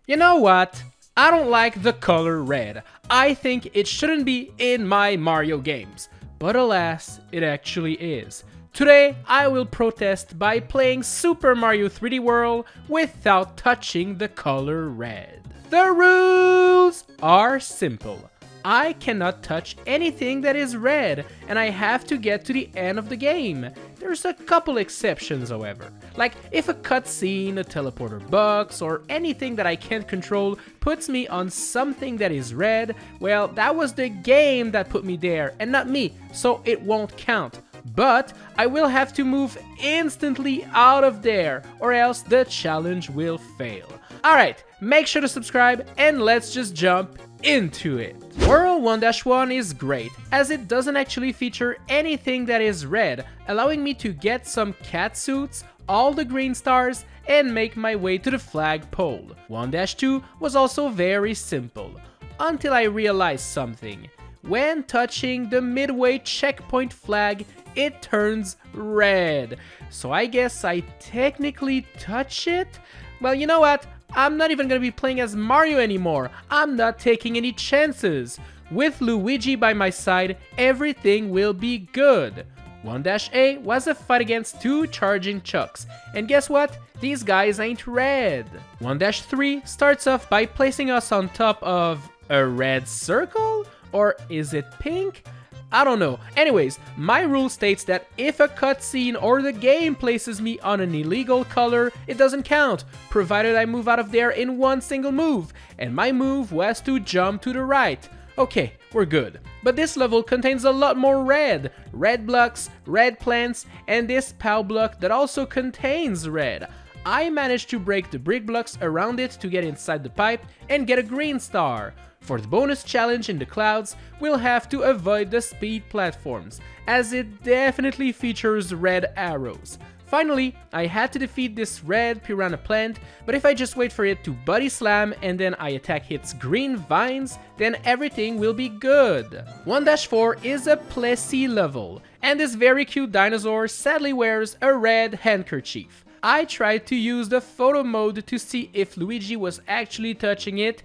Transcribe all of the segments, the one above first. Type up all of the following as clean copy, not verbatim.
You know what? I don't like the color red. I think it shouldn't be in my Mario games. But alas, it actually is. Today, I will protest by playing Super Mario 3D World without touching the color red. The rules are simple. I cannot touch anything that is red, and I have to get to the end of the game. There's a couple exceptions, however. Like if a cutscene, a teleporter box, or anything that I can't control puts me on something that is red, well, that was the game that put me there, and not me, so it won't count. But I will have to move instantly out of there, or else the challenge will fail. Alright, make sure to subscribe, and let's just jump into it. World 1-1 is great, as it doesn't actually feature anything that is red, allowing me to get some cat suits, all the green stars, and make my way to the flagpole. 1-2 was also very simple, until I realized something. When touching the midway checkpoint flag, it turns red. So I guess I technically touch it? Well, you know what? I'm not even gonna be playing as Mario anymore. I'm not taking any chances. With Luigi by my side, everything will be good. 1-A was a fight against two charging Chucks, and guess what? These guys ain't red. 1-3 starts off by placing us on top of a red circle? Or is it pink? I don't know. Anyways, my rule states that if a cutscene or the game places me on an illegal color, it doesn't count, provided I move out of there in one single move, and my move was to jump to the right. Okay, we're good. But this level contains a lot more red. Red blocks, red plants, and this POW block that also contains red. I managed to break the brick blocks around it to get inside the pipe and get a green star. For the bonus challenge in the clouds, we'll have to avoid the speed platforms, as it definitely features red arrows. Finally, I had to defeat this red piranha plant, but if I just wait for it to body slam and then I attack its green vines, then everything will be good. 1-4 is a Plessis level, and this very cute dinosaur sadly wears a red handkerchief. I tried to use the photo mode to see if Luigi was actually touching it,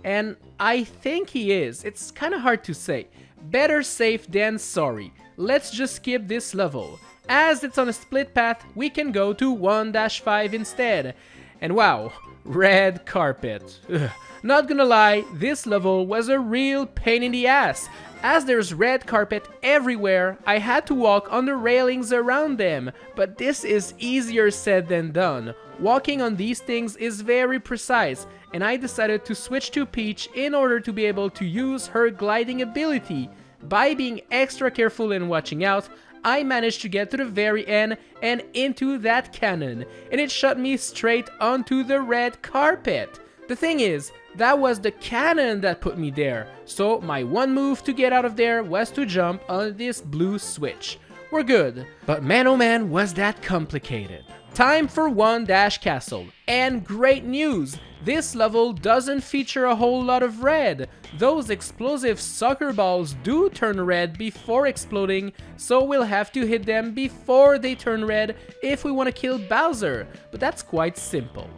and I think he is. It's kinda hard to say. Better safe than sorry. Let's just skip this level. As it's on a split path, we can go to 1-5 instead. And wow, red carpet. Ugh. Not gonna lie, this level was a real pain in the ass. As there's red carpet everywhere, I had to walk on the railings around them, but this is easier said than done. Walking on these things is very precise, and I decided to switch to Peach in order to be able to use her gliding ability. By being extra careful and watching out, I managed to get to the very end and into that cannon, and it shot me straight onto the red carpet. The thing is, that was the cannon that put me there, so my one move to get out of there was to jump on this blue switch. We're good, but man oh man was that complicated. Time for 1-Castle, and great news! This level doesn't feature a whole lot of red. Those explosive soccer balls do turn red before exploding, so we'll have to hit them before they turn red if we want to kill Bowser, but that's quite simple.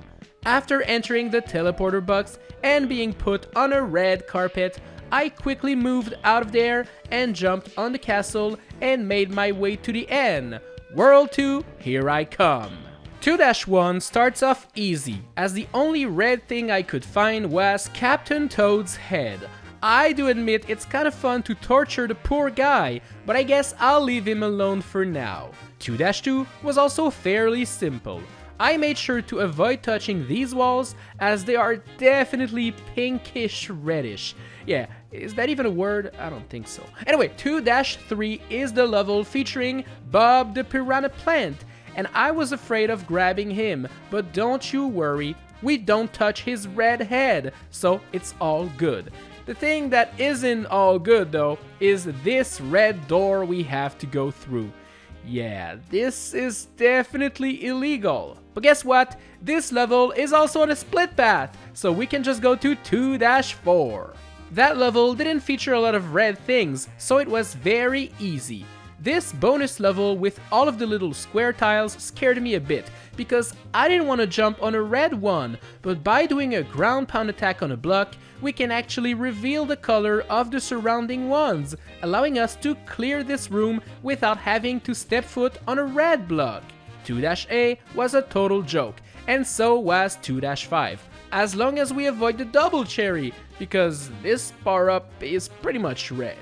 After entering the teleporter box and being put on a red carpet, I quickly moved out of there and jumped on the castle and made my way to the end. World 2, here I come. 2-1 starts off easy, as the only red thing I could find was Captain Toad's head. I do admit it's kind of fun to torture the poor guy, but I guess I'll leave him alone for now. 2-2 was also fairly simple. I made sure to avoid touching these walls, as they are definitely pinkish reddish. Yeah, is that even a word? I don't think so. Anyway, 2-3 is the level featuring Bob the Piranha Plant, and I was afraid of grabbing him, but don't you worry, we don't touch his red head, so it's all good. The thing that isn't all good though is this red door we have to go through. Yeah, this is definitely illegal. But guess what? This level is also on a split path, so we can just go to 2-4. That level didn't feature a lot of red things, so it was very easy. This bonus level with all of the little square tiles scared me a bit, because I didn't want to jump on a red one, but by doing a ground pound attack on a block, we can actually reveal the color of the surrounding ones, allowing us to clear this room without having to step foot on a red block. 2-A was a total joke, and so was 2-5, as long as we avoid the double cherry, because this power-up is pretty much red.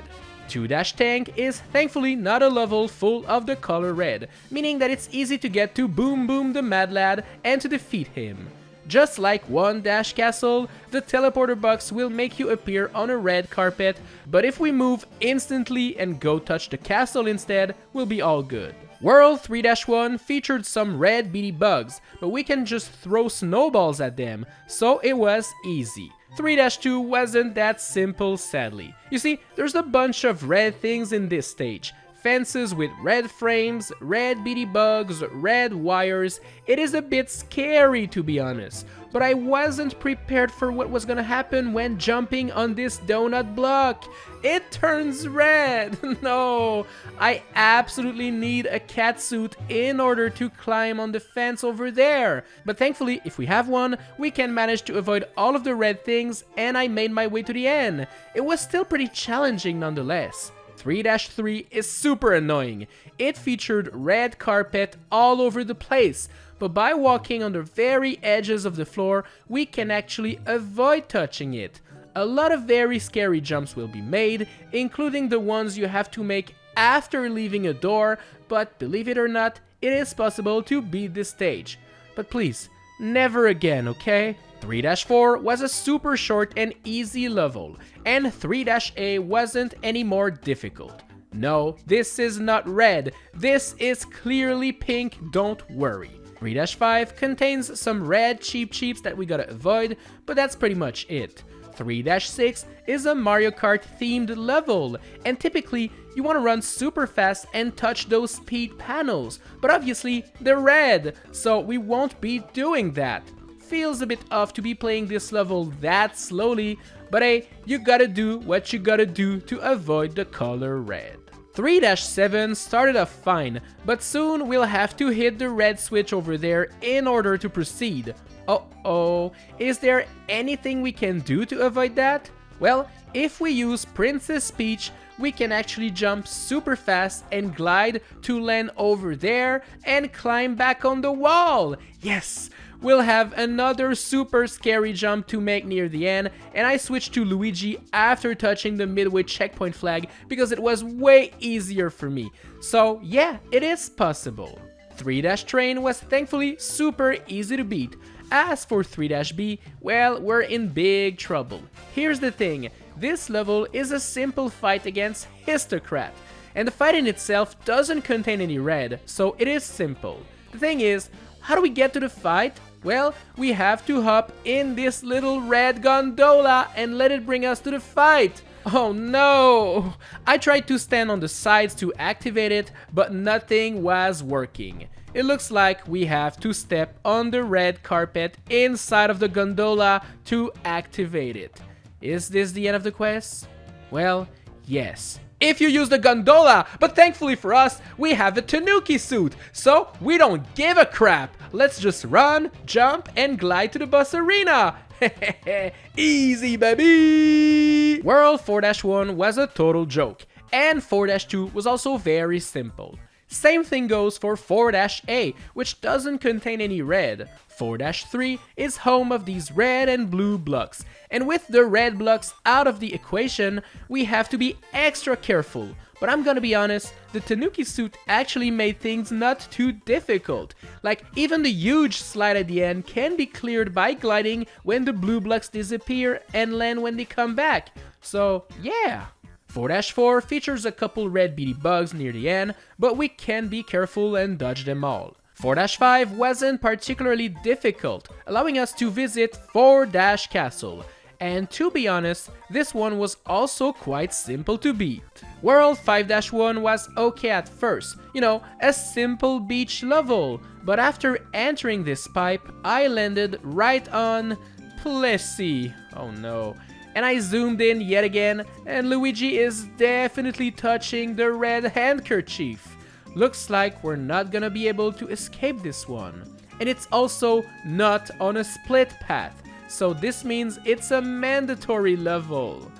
2-Tank is thankfully not a level full of the color red, meaning that it's easy to get to Boom Boom the Mad Lad and to defeat him. Just like 1-Castle, the teleporter box will make you appear on a red carpet, but if we move instantly and go touch the castle instead, we'll be all good. World 3-1 featured some red beady bugs, but we can just throw snowballs at them, so it was easy. 3-2 wasn't that simple, sadly. You see, there's a bunch of red things in this stage. Fences with red frames, red beady bugs, red wires. It is a bit scary, to be honest, but I wasn't prepared for what was gonna happen when jumping on this donut block. It turns red! No! I absolutely need a cat suit in order to climb on the fence over there. But thankfully, if we have one, we can manage to avoid all of the red things, and I made my way to the end. It was still pretty challenging nonetheless. 3-3 is super annoying. It featured red carpet all over the place, but by walking on the very edges of the floor, we can actually avoid touching it. A lot of very scary jumps will be made, including the ones you have to make after leaving a door, but believe it or not, it is possible to beat this stage. But please, never again, okay? 3-4 was a super short and easy level, and 3-A wasn't any more difficult. No, this is not red, this is clearly pink, don't worry. 3-5 contains some red cheeps that we gotta avoid, but that's pretty much it. 3-6 is a Mario Kart themed level, and typically you want to run super fast and touch those speed panels, but obviously they're red, so we won't be doing that. Feels a bit off to be playing this level that slowly, but hey, you gotta do what you gotta do to avoid the color red. 3-7 started off fine, but soon we'll have to hit the red switch over there in order to proceed. Uh-oh, is there anything we can do to avoid that? Well, if we use Princess Peach, we can actually jump super fast and glide to land over there and climb back on the wall. Yes! We'll have another super scary jump to make near the end, and I switched to Luigi after touching the midway checkpoint flag because it was way easier for me. So yeah, it is possible. 3-Train was thankfully super easy to beat. As for 3-B, well, we're in big trouble. Here's the thing, this level is a simple fight against Histocrat, and the fight in itself doesn't contain any red, so it is simple. The thing is, how do we get to the fight? Well, we have to hop in this little red gondola and let it bring us to the fight. Oh no! I tried to stand on the sides to activate it, but nothing was working. It looks like we have to step on the red carpet inside of the gondola to activate it. Is this the end of the quest? Well, yes. If you use the gondola, but thankfully for us, we have the Tanuki suit, so we don't give a crap. Let's just run, jump, and glide to the bus arena. Easy, baby! World 4-1 was a total joke, and 4-2 was also very simple. Same thing goes for 4-A, which doesn't contain any red. 4-3 is home of these red and blue blocks, and with the red blocks out of the equation, we have to be extra careful. But I'm gonna be honest, the Tanuki suit actually made things not too difficult. Like, even the huge slide at the end can be cleared by gliding when the blue blocks disappear and land when they come back. So yeah. 4-4 features a couple red beady bugs near the end, but we can be careful and dodge them all. 4-5 wasn't particularly difficult, allowing us to visit 4-Castle. And to be honest, this one was also quite simple to beat. World 5-1 was okay at first, you know, a simple beach level, but after entering this pipe, I landed right on Plessis. Oh no. And I zoomed in yet again, and Luigi is definitely touching the red handkerchief. Looks like we're not gonna be able to escape this one. And it's also not on a split path, so this means it's a mandatory level.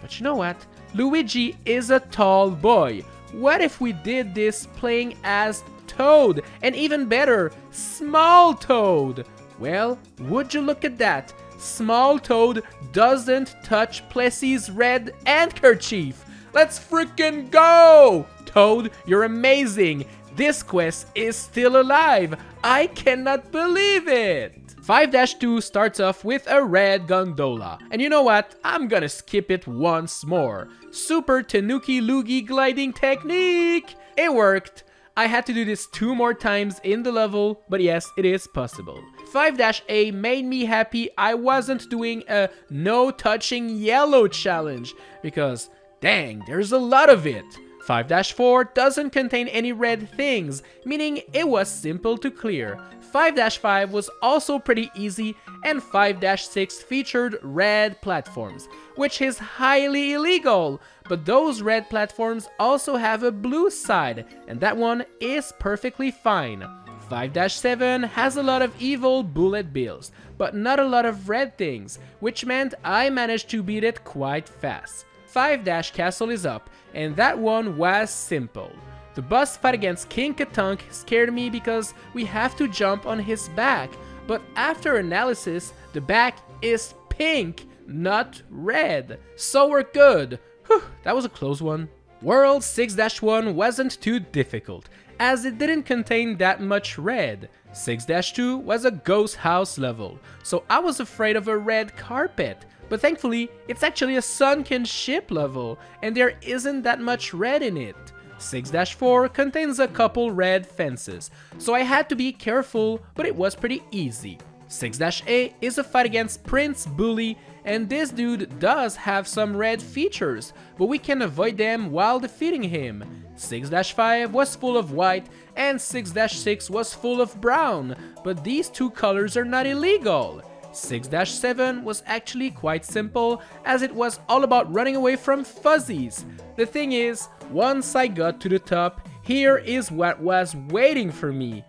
But you know what? Luigi is a tall boy. What if we did this playing as Toad? And even better, Small Toad. Well, would you look at that? Small Toad doesn't touch Plessy's red handkerchief. Let's freaking go! Toad, you're amazing. This quest is still alive. I cannot believe it. 5-2 starts off with a red gondola. And you know what? I'm gonna skip it once more. Super Tanuki Loogie gliding technique! It worked. I had to do this 2 more times in the level, but yes, it is possible. 5-A made me happy I wasn't doing a no touching yellow challenge, because dang, there's a lot of it. 5-4 doesn't contain any red things, meaning it was simple to clear. 5-5 was also pretty easy, and 5-6 featured red platforms, which is highly illegal, but those red platforms also have a blue side, and that one is perfectly fine. 5-7 has a lot of evil bullet bills, but not a lot of red things, which meant I managed to beat it quite fast. 5-Castle is up, and that one was simple. The boss fight against King Katunk scared me because we have to jump on his back, but after analysis, the back is pink, not red. So we're good. Whew, that was a close one. World 6-1 wasn't too difficult, as it didn't contain that much red. 6-2 was a ghost house level, so I was afraid of a red carpet. But thankfully, it's actually a sunken ship level, and there isn't that much red in it. 6-4 contains a couple red fences, so I had to be careful, but it was pretty easy. 6-A is a fight against Prince Bully, and this dude does have some red features, but we can avoid them while defeating him. 6-5 was full of white, and 6-6 was full of brown, but these 2 colors are not illegal. 6-7 was actually quite simple, as it was all about running away from fuzzies. The thing is, once I got to the top, here is what was waiting for me.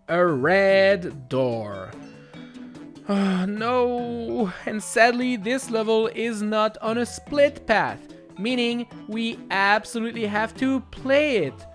A red door. Oh, no. And sadly, this level is not on a split path, meaning we absolutely have to play it.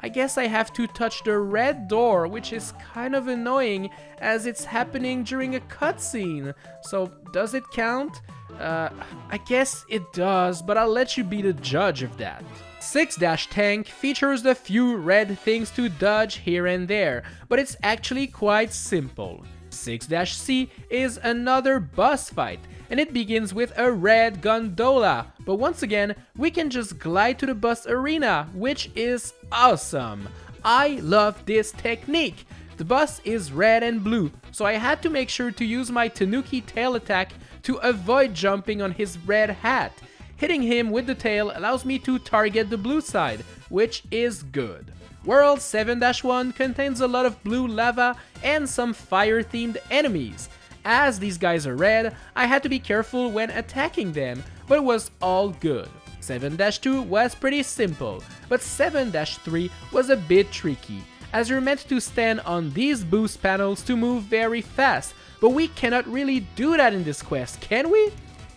I guess I have to touch the red door, which is kind of annoying as it's happening during a cutscene. So does it count? I guess it does, but I'll let you be the judge of that. 6-Tank features a few red things to dodge here and there, but it's actually quite simple. 6-C is another boss fight, and it begins with a red gondola, but once again, we can just glide to the boss arena, which is awesome. I love this technique. The boss is red and blue, so I had to make sure to use my Tanuki tail attack to avoid jumping on his red hat. Hitting him with the tail allows me to target the blue side, which is good. World 7-1 contains a lot of blue lava and some fire-themed enemies. As these guys are red, I had to be careful when attacking them, but it was all good. 7-2 was pretty simple, but 7-3 was a bit tricky, as you're meant to stand on these boost panels to move very fast, but we cannot really do that in this quest, can we?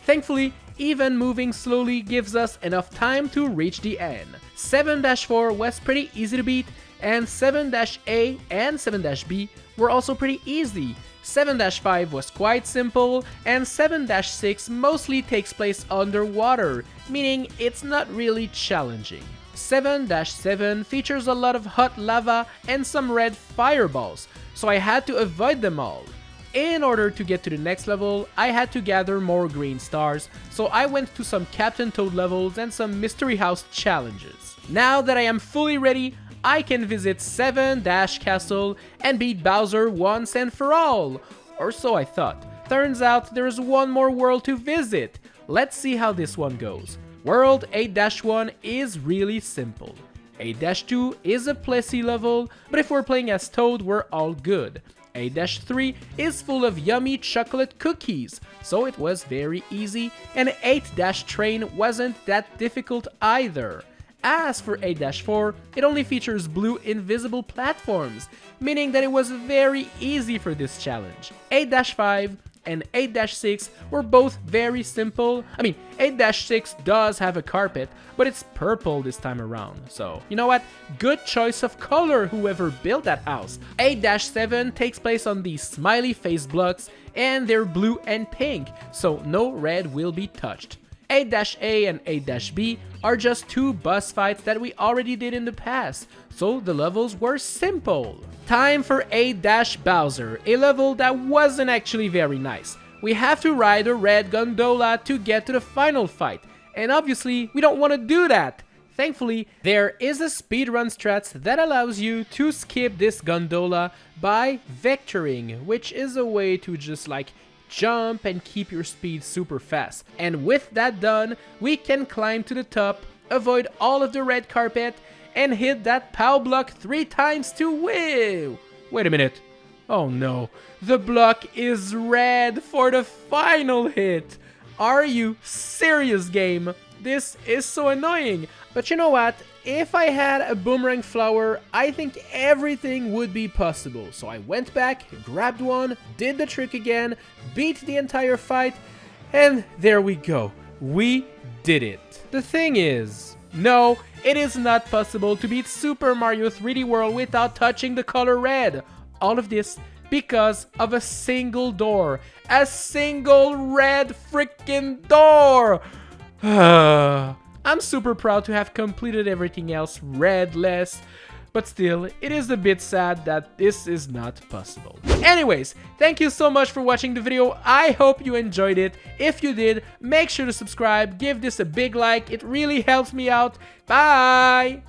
Thankfully, even moving slowly gives us enough time to reach the end. 7-4 was pretty easy to beat, and 7-A and 7-B were also pretty easy. 7-5 was quite simple, and 7-6 mostly takes place underwater, meaning it's not really challenging. 7-7 features a lot of hot lava and some red fireballs, so I had to avoid them all. In order to get to the next level, I had to gather more green stars, so I went to some Captain Toad levels and some Mystery House challenges. Now that I am fully ready, I can visit 7-Castle and beat Bowser once and for all. Or so I thought. Turns out there's one more world to visit. Let's see how this one goes. World 8-1 is really simple. 8-2 is a Plessy level, but if we're playing as Toad, we're all good. 8-3 is full of yummy chocolate cookies, so it was very easy, and 8-train wasn't that difficult either. As for 8-4, it only features blue invisible platforms, meaning that it was very easy for this challenge. 8-5 and 8-6 were both very simple. I mean, 8-6 does have a carpet, but it's purple this time around. So, you know what? Good choice of color, whoever built that house. 8-7 takes place on these smiley face blocks, and they're blue and pink, so no red will be touched. 8-A and 8-B are just two boss fights that we already did in the past, so the levels were simple. Time for 8-Bowser, a level that wasn't actually very nice. We have to ride a red gondola to get to the final fight, and obviously we don't want to do that. Thankfully, there is a speedrun strat that allows you to skip this gondola by vectoring, which is a way to just like jump and keep your speed super fast. And with that done, we can climb to the top, avoid all of the red carpet, and hit that POW block 3 times to win. Wait a minute. Oh no, the block is red for the final hit. Are you serious, game? This is so annoying. But you know what? If I had a boomerang flower, I think everything would be possible. So I went back, grabbed one, did the trick again, beat the entire fight, and there we go. We did it. The thing is, no, it is not possible to beat Super Mario 3D World without touching the color red. All of this because of a single door. A single red freaking door! I'm super proud to have completed everything else redless, but still, it is a bit sad that this is not possible. Anyways, thank you so much for watching the video. I hope you enjoyed it. If you did, make sure to subscribe, give this a big like. It really helps me out. Bye!